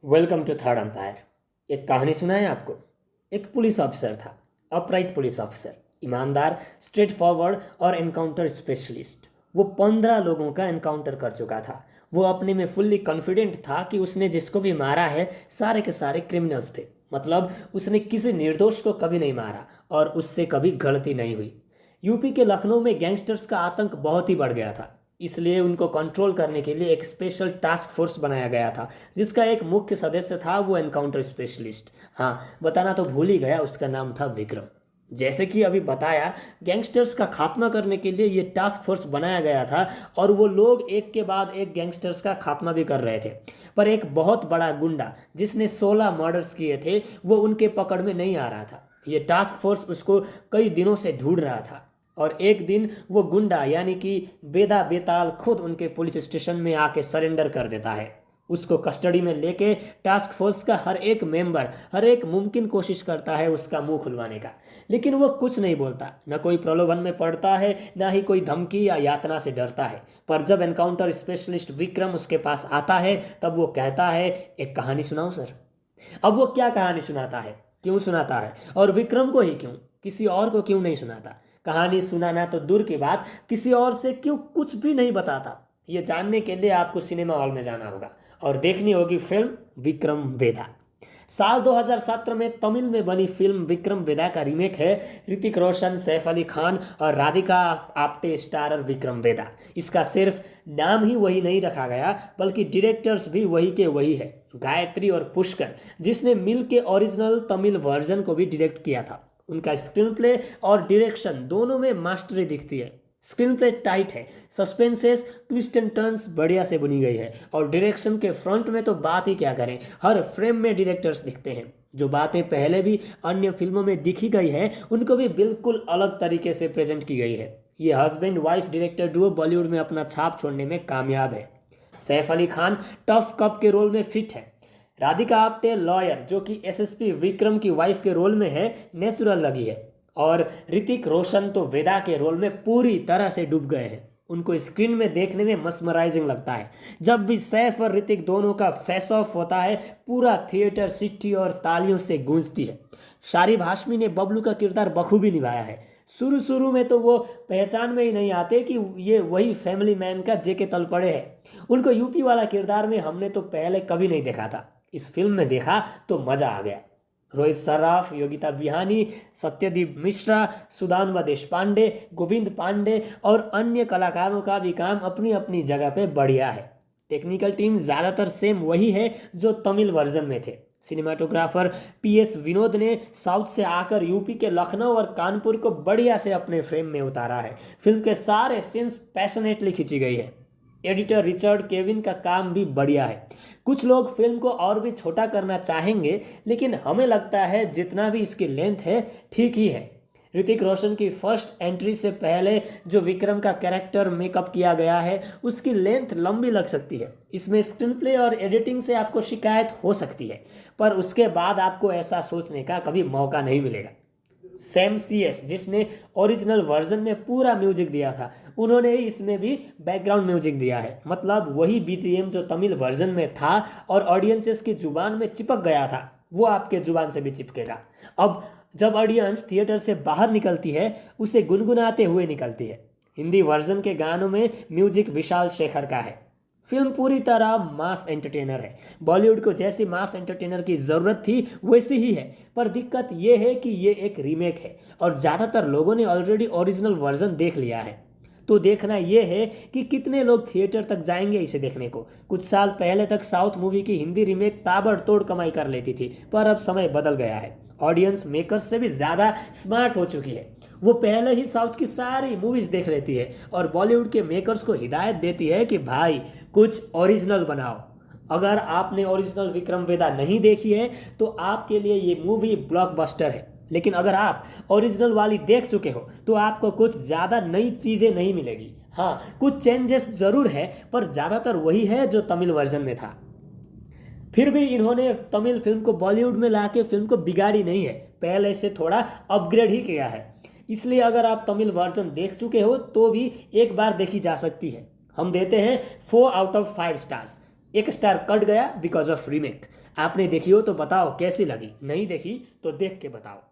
Welcome to third umpire. एक कहानी सुनाए आपको। एक पुलिस ऑफिसर था, अपराइट पुलिस ऑफिसर, ईमानदार, स्ट्रेट फॉरवर्ड और एनकाउंटर स्पेशलिस्ट। वो 15 लोगों का एनकाउंटर कर चुका था। वो अपने में फुल्ली कॉन्फिडेंट था कि उसने जिसको भी मारा है सारे के सारे क्रिमिनल्स थे। मतलब उसने किसी निर्दोष को कभी नहीं मारा और उससे कभी गलती नहीं हुई। यूपी के लखनऊ में गैंगस्टर्स का आतंक बहुत ही बढ़ गया था, इसलिए उनको कंट्रोल करने के लिए एक स्पेशल टास्क फोर्स बनाया गया था, जिसका एक मुख्य सदस्य था वो एनकाउंटर स्पेशलिस्ट। हाँ, बताना तो भूल ही गया, उसका नाम था विक्रम। जैसे कि अभी बताया, गैंगस्टर्स का खात्मा करने के लिए ये टास्क फोर्स बनाया गया था और वो लोग एक के बाद एक गैंगस्टर्स का खात्मा भी कर रहे थे। पर एक बहुत बड़ा गुंडा जिसने 16 मर्डर्स किए थे वो उनके पकड़ में नहीं आ रहा था। ये टास्क फोर्स उसको कई दिनों से ढूंढ रहा था और एक दिन वो गुंडा यानी कि बेदा बेताल खुद उनके पुलिस स्टेशन में आके सरेंडर कर देता है। उसको कस्टडी में लेके टास्क फोर्स का हर एक मेंबर हर एक मुमकिन कोशिश करता है उसका मुंह खुलवाने का, लेकिन वो कुछ नहीं बोलता, न कोई प्रलोभन में पड़ता है, ना ही कोई धमकी या यातना से डरता है। पर जब एनकाउंटर स्पेशलिस्ट विक्रम उसके पास आता है तब वो कहता है, एक कहानी सुनाऊं सर। अब वो क्या कहानी सुनाता है, क्यों सुनाता है और विक्रम को ही क्यों, किसी और को क्यों नहीं सुनाता। कहानी सुनाना तो दूर की बात, किसी और से क्यों कुछ भी नहीं बताता। ये जानने के लिए आपको सिनेमा हॉल में जाना होगा और देखनी होगी फिल्म विक्रम वेदा। साल 2017 में तमिल में बनी फिल्म विक्रम वेदा का रीमेक है। ऋतिक रोशन, सैफ अली खान और राधिका आप्टे स्टारर विक्रम वेदा। इसका सिर्फ नाम ही वही नहीं रखा गया बल्कि डायरेक्टर्स भी वही के वही है, गायत्री और पुष्कर, जिसने मिल के ओरिजिनल तमिल वर्जन को भी डायरेक्ट किया था। उनका स्क्रीन प्ले और डायरेक्शन दोनों में मास्टरी दिखती है। स्क्रीन प्ले टाइट है, सस्पेंसेस, ट्विस्ट एंड टर्न्स बढ़िया से बनी गई है और डायरेक्शन के फ्रंट में तो बात ही क्या करें, हर फ्रेम में डायरेक्टर्स दिखते हैं। जो बातें पहले भी अन्य फिल्मों में दिखी गई है उनको भी बिल्कुल अलग तरीके से प्रेजेंट की गई है। ये husband wife director Duo Bollywood में अपना छाप छोड़ने में कामयाब है। सैफ अली खान टफ कप के रोल में फिट है। राधिका आप्टे लॉयर जो कि एसएसपी विक्रम की वाइफ के रोल में है, नेचुरल लगी है। और ऋतिक रोशन तो वेदा के रोल में पूरी तरह से डूब गए हैं। उनको स्क्रीन में देखने में मस्मराइजिंग लगता है। जब भी सैफ और ऋतिक दोनों का फेस ऑफ होता है पूरा थिएटर सिट्टी और तालियों से गूंजती है। शारिब हाशमी ने बबलू का किरदार बखूबी निभाया है। शुरू शुरू में तो वो पहचान में ही नहीं आते कि ये वही फैमिली मैन का जेके तलपड़े है। उनको यूपी वाला किरदार में हमने तो पहले कभी नहीं देखा था, इस फिल्म में देखा तो मज़ा आ गया। रोहित सर्राफ, योगिता बिहानी, सत्यदीप मिश्रा, सुदान्वा देशपांडे, गोविंद पांडे और अन्य कलाकारों का भी काम अपनी अपनी जगह पे बढ़िया है। टेक्निकल टीम ज़्यादातर सेम वही है जो तमिल वर्जन में थे। सिनेमाटोग्राफर पीएस विनोद ने साउथ से आकर यूपी के लखनऊ और कानपुर को बढ़िया से अपने फ्रेम में उतारा है। फिल्म के सारे सीन्स पैशनेटली खींची गई है। एडिटर रिचर्ड केविन का काम भी बढ़िया है। कुछ लोग फिल्म को और भी छोटा करना चाहेंगे, लेकिन हमें लगता है जितना भी इसकी लेंथ है ठीक ही है। ऋतिक रोशन की फर्स्ट एंट्री से पहले जो विक्रम का कैरेक्टर मेकअप किया गया है उसकी लेंथ लंबी लग सकती है। इसमें स्क्रीन प्ले और एडिटिंग से आपको शिकायत हो सकती है, पर उसके बाद आपको ऐसा सोचने का कभी मौका नहीं मिलेगा। सैम सीएस जिसने ओरिजिनल वर्जन में पूरा म्यूजिक दिया था, उन्होंने इसमें भी बैकग्राउंड म्यूजिक दिया है। मतलब वही बीजीएम जो तमिल वर्जन में था और ऑडियंसेस की जुबान में चिपक गया था वो आपके जुबान से भी चिपकेगा। अब जब ऑडियंस थिएटर से बाहर निकलती है उसे गुनगुनाते हुए निकलती है। हिंदी वर्जन के गानों में म्यूजिक विशाल शेखर का है। फिल्म पूरी तरह मास एंटरटेनर है। बॉलीवुड को जैसी मास एंटरटेनर की ज़रूरत थी वैसी ही है, पर दिक्कत ये है कि ये एक रीमेक है और ज़्यादातर लोगों ने ऑलरेडी ओरिजिनल वर्जन देख लिया है। तो देखना ये है कि कितने लोग थिएटर तक जाएंगे इसे देखने को। कुछ साल पहले तक साउथ मूवी की हिंदी रीमेक ताबड़तोड़ कमाई कर लेती थी, पर अब समय बदल गया है। ऑडियंस मेकर्स से भी ज़्यादा स्मार्ट हो चुकी है। वो पहले ही साउथ की सारी मूवीज़ देख लेती है और बॉलीवुड के मेकर्स को हिदायत देती है कि भाई कुछ ओरिजिनल बनाओ। अगर आपने ओरिजिनल विक्रम वेदा नहीं देखी है तो आपके लिए ये मूवी ब्लॉकबस्टर है, लेकिन अगर आप ओरिजिनल वाली देख चुके हो तो आपको कुछ ज़्यादा नई चीज़ें नहीं मिलेगी। हाँ, कुछ चेंजेस ज़रूर है पर ज़्यादातर वही है जो तमिल वर्जन में था। फिर भी इन्होंने तमिल फिल्म को बॉलीवुड में लाके फिल्म को बिगाड़ी नहीं है, पहले से थोड़ा अपग्रेड ही किया है। इसलिए अगर आप तमिल वर्जन देख चुके हो तो भी एक बार देखी जा सकती है। हम देते हैं 4 आउट ऑफ 5 स्टार्स। एक स्टार कट गया बिकॉज ऑफ रीमेक। आपने देखी हो तो बताओ कैसी लगी, नहीं देखी तो देख के बताओ।